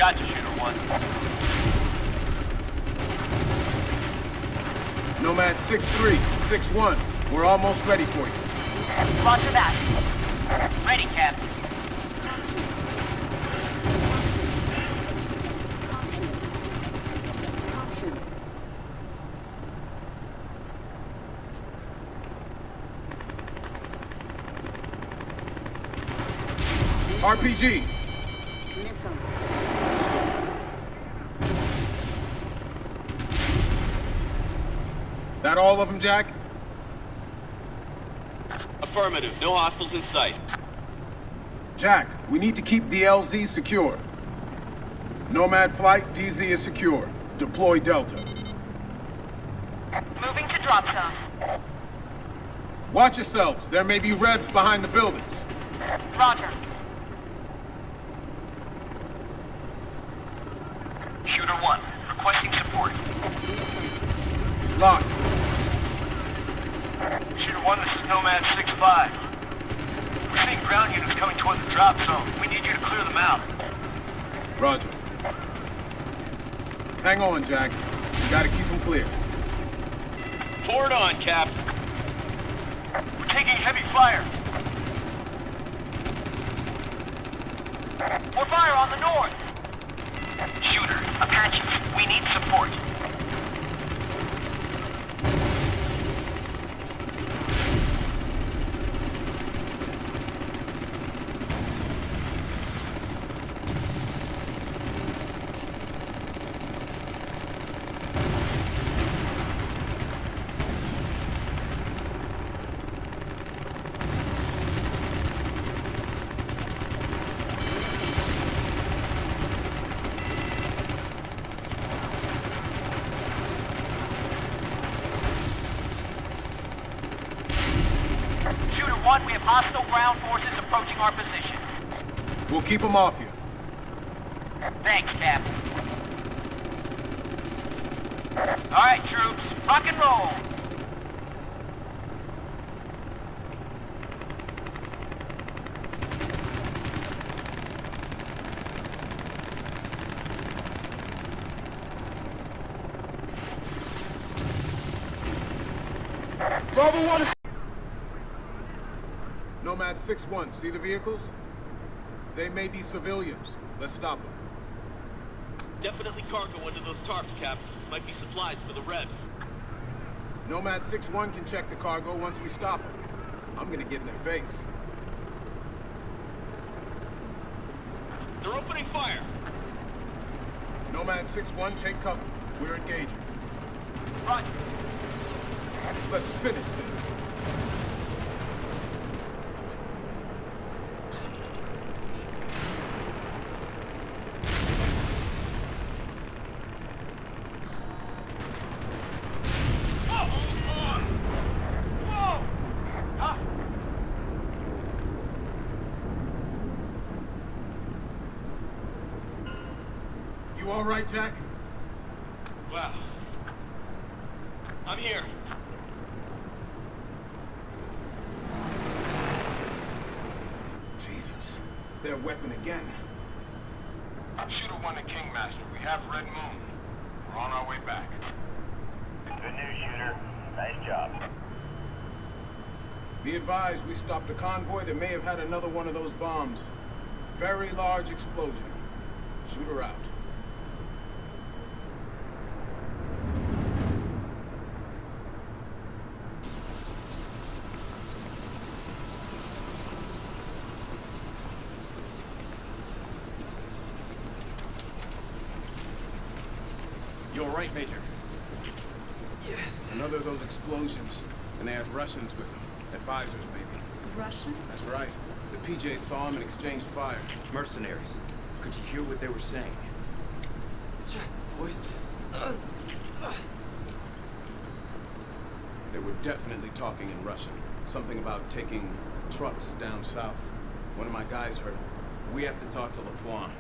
Gotcha, Shooter 1. Nomad 6-3, 6-1. We're almost ready for you. Roger that. Ready, Cap. RPG. That all of them, Jack? Affirmative. No hostiles in sight. Jack, we need to keep the LZ secure. Nomad flight, DZ is secure. Deploy Delta. Moving to drop zone. Watch yourselves. There may be Rebs behind the buildings. Roger. Shooter 1, requesting support. Locked. Shooter 1, this is Nomad 6-5. We're seeing ground units coming toward the drop zone. We need you to clear them out. Roger. Hang on, Jack. You gotta keep them clear. Forward on, Cap. We're taking heavy fire. More fire on the north. Shooter, Apaches, we need support. We have hostile ground forces approaching our position. We'll keep them off you. Thanks, Cap. All right, troops, rock and roll. Bravo 1 is... Nomad 6-1, see the vehicles? They may be civilians. Let's stop them. Definitely cargo under those tarps, Cap. Might be supplies for the Rebs. Nomad 6-1 can check the cargo once we stop them. I'm gonna get in their face. They're opening fire. Nomad 6-1, take cover. We're engaging. Roger. Let's finish this. You all right, Jack? Wow. I'm here. Jesus. Their weapon again. Shooter 1 to Kingmaster. We have Red Moon. We're on our way back. Good news, Shooter. Nice job. Be advised, we stopped a convoy that may have had another one of those bombs. Very large explosion. Shoot her out. You all right, Major? Yes. Another of those explosions. And they had Russians with them. Advisors, maybe. Russians? That's right. The PJs saw them and exchanged fire. Mercenaries. Could you hear what they were saying? Just voices. They were definitely talking in Russian. Something about taking trucks down south. One of my guys heard. We have to talk to LaPointe.